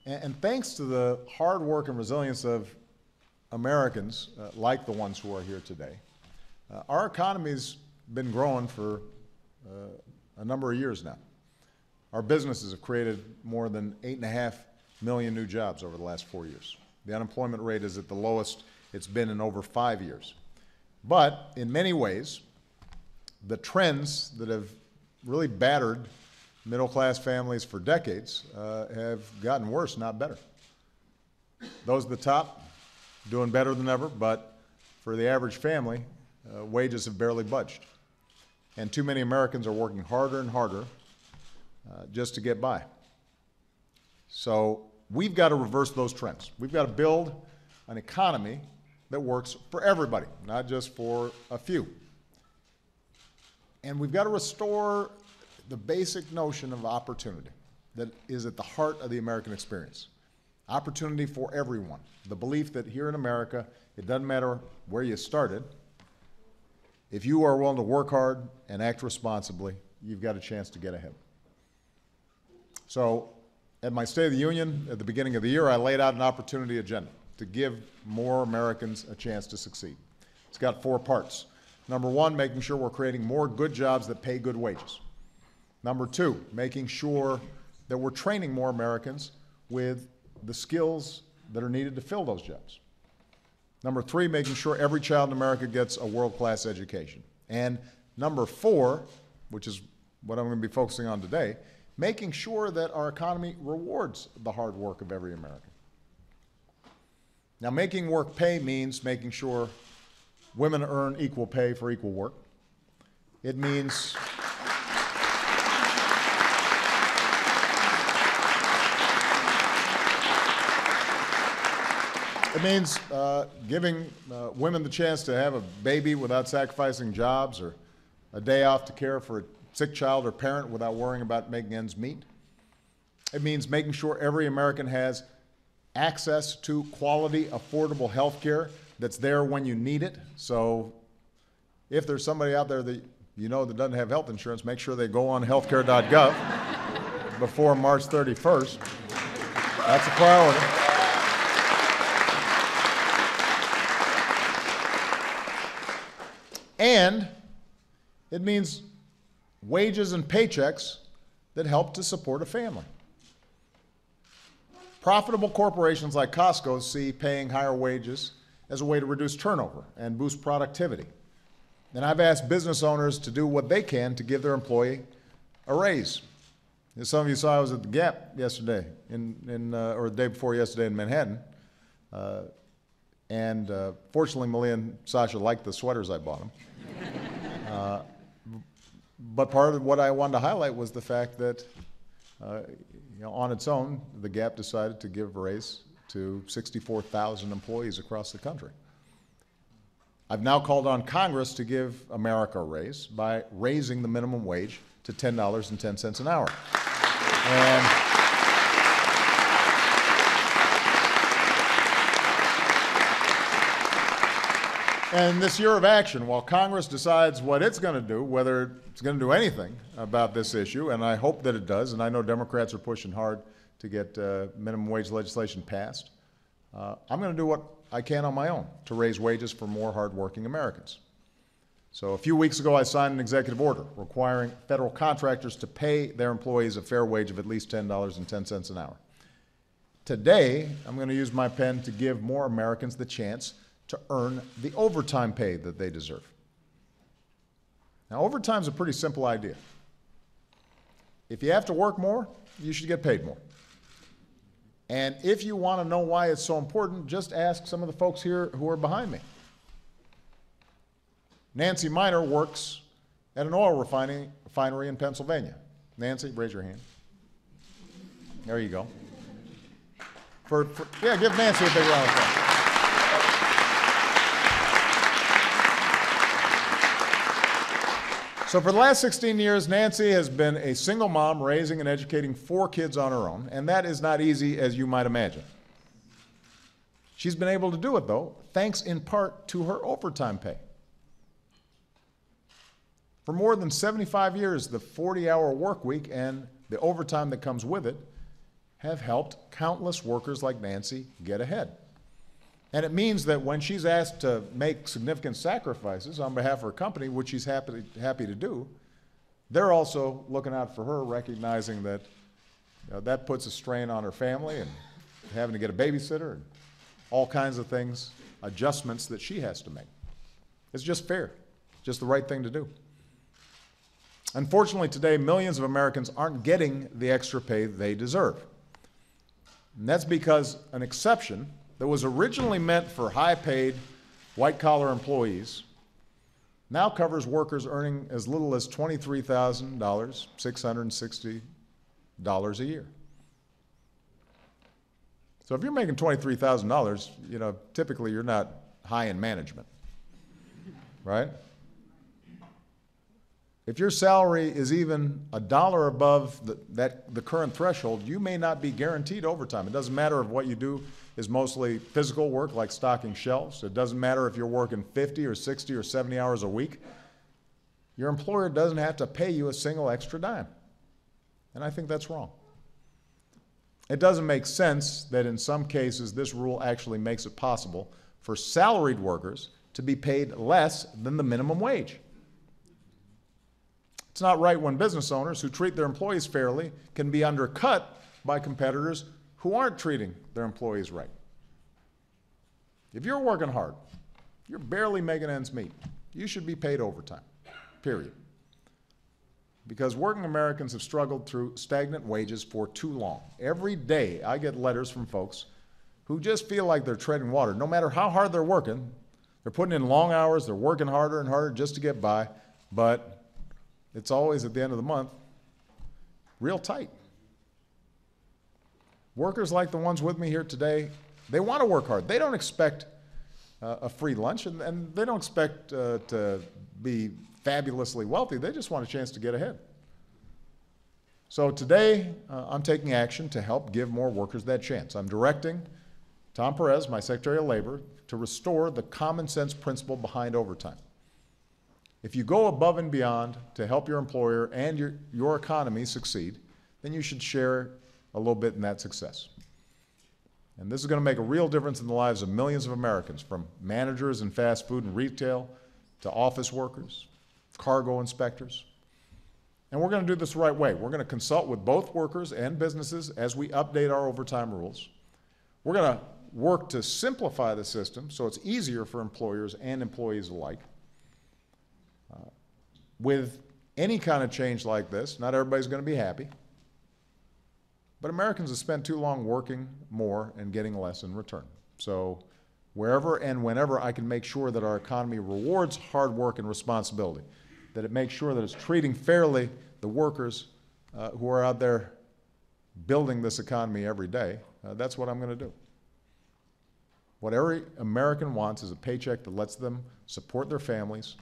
And thanks to the hard work and resilience of Americans like the ones who are here today, our economy's been growing for a number of years now. Our businesses have created more than 8.5 million new jobs over the last 4 years. The unemployment rate is at the lowest it's been in over 5 years. But in many ways, the trends that have really battered middle-class families for decades have gotten worse, not better. Those at the top doing better than ever, but for the average family, wages have barely budged. And too many Americans are working harder and harder just to get by. So we've got to reverse those trends. We've got to build an economy that works for everybody, not just for a few. And we've got to restore the basic notion of opportunity that is at the heart of the American experience. Opportunity for everyone. The belief that here in America, it doesn't matter where you started, if you are willing to work hard and act responsibly, you've got a chance to get ahead. So at my State of the Union at the beginning of the year, I laid out an opportunity agenda to give more Americans a chance to succeed. It's got 4 parts. Number 1, making sure we're creating more good jobs that pay good wages. Number 2, making sure that we're training more Americans with the skills that are needed to fill those jobs. Number 3, making sure every child in America gets a world-class education. And number 4, which is what I'm going to be focusing on today, making sure that our economy rewards the hard work of every American. Now, making work pay means making sure women earn equal pay for equal work. It means giving women the chance to have a baby without sacrificing jobs, or a day off to care for a sick child or parent without worrying about making ends meet. It means making sure every American has access to quality, affordable health care that's there when you need it. So if there's somebody out there that you know that doesn't have health insurance, make sure they go on healthcare.gov before March 31st. That's a priority. And it means wages and paychecks that help to support a family. Profitable corporations like Costco see paying higher wages as a way to reduce turnover and boost productivity. And I've asked business owners to do what they can to give their employee a raise. As some of you saw, I was at the Gap yesterday, or the day before yesterday in Manhattan. Fortunately, Malia and Sasha liked the sweaters I bought them. But part of what I wanted to highlight was the fact that, on its own, the Gap decided to give a raise to 64,000 employees across the country. I've now called on Congress to give America a raise by raising the minimum wage to $10.10 an hour. And this year of action, while Congress decides what it's going to do, whether it's going to do anything about this issue, and I hope that it does, and I know Democrats are pushing hard to get minimum wage legislation passed, I'm going to do what I can on my own to raise wages for more hardworking Americans. So a few weeks ago, I signed an executive order requiring federal contractors to pay their employees a fair wage of at least $10.10 an hour. Today, I'm going to use my pen to give more Americans the chance to earn the overtime pay that they deserve. Now, overtime is a pretty simple idea. If you have to work more, you should get paid more. And if you want to know why it's so important, just ask some of the folks here who are behind me. Nancy Miner works at an oil refinery in Pennsylvania. Nancy, raise your hand. There you go. Yeah, give Nancy a big round of applause. So for the last 16 years, Nancy has been a single mom raising and educating 4 kids on her own, and that is not easy, as you might imagine. She's been able to do it, though, thanks in part to her overtime pay. For more than 75 years, the 40-hour work week and the overtime that comes with it have helped countless workers like Nancy get ahead. And it means that when she's asked to make significant sacrifices on behalf of her company, which she's happy to do, they're also looking out for her, recognizing that that puts a strain on her family and having to get a babysitter and all kinds of things, adjustments that she has to make. It's just fair, just the right thing to do. Unfortunately, today, millions of Americans aren't getting the extra pay they deserve. And that's because an exception that was originally meant for high-paid, white-collar employees now covers workers earning as little as $23,000, $660 a year. So if you're making $23,000, typically you're not high in management, right? If your salary is even $1 above the current threshold, you may not be guaranteed overtime. It doesn't matter if what you do is mostly physical work like stocking shelves. It doesn't matter if you're working 50 or 60 or 70 hours a week. Your employer doesn't have to pay you a single extra dime. And I think that's wrong. It doesn't make sense that in some cases this rule actually makes it possible for salaried workers to be paid less than the minimum wage. It's not right when business owners who treat their employees fairly can be undercut by competitors who aren't treating their employees right. If you're working hard, you're barely making ends meet, you should be paid overtime, period. Because working Americans have struggled through stagnant wages for too long. Every day I get letters from folks who just feel like they're treading water. No matter how hard they're working, they're putting in long hours, they're working harder and harder just to get by, but it's always at the end of the month real tight. Workers like the ones with me here today, they want to work hard. They don't expect a free lunch, and they don't expect to be fabulously wealthy. They just want a chance to get ahead. So today, I'm taking action to help give more workers that chance. I'm directing Tom Perez, my Secretary of Labor, to restore the common sense principle behind overtime. If you go above and beyond to help your employer and your economy succeed, then you should share a little bit in that success. And this is going to make a real difference in the lives of millions of Americans, from managers in fast food and retail to office workers, cargo inspectors. And we're going to do this the right way. We're going to consult with both workers and businesses as we update our overtime rules. We're going to work to simplify the system so it's easier for employers and employees alike. With any kind of change like this, not everybody's going to be happy. But Americans have spent too long working more and getting less in return. So wherever and whenever I can make sure that our economy rewards hard work and responsibility, that it makes sure that it's treating fairly the workers who are out there building this economy every day, that's what I'm going to do. What every American wants is a paycheck that lets them support their families,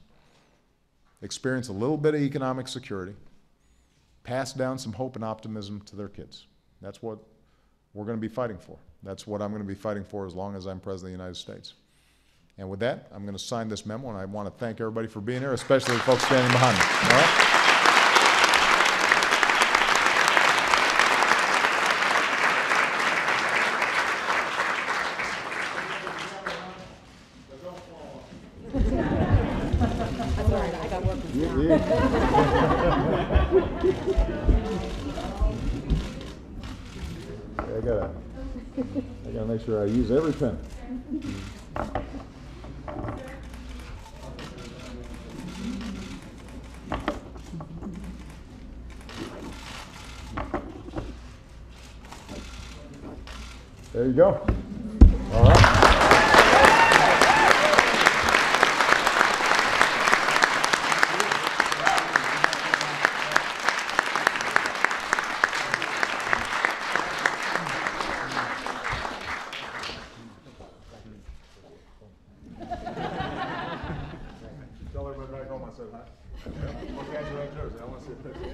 experience a little bit of economic security, pass down some hope and optimism to their kids. That's what we're going to be fighting for. That's what I'm going to be fighting for as long as I'm President of the United States. And with that, I'm going to sign this memo, and I want to thank everybody for being here, especially the folks standing behind me. All right? I gotta make sure I use every pen. There you go. All right. Tell everybody back home I said hi. We'll catch you after. I want to see a picture.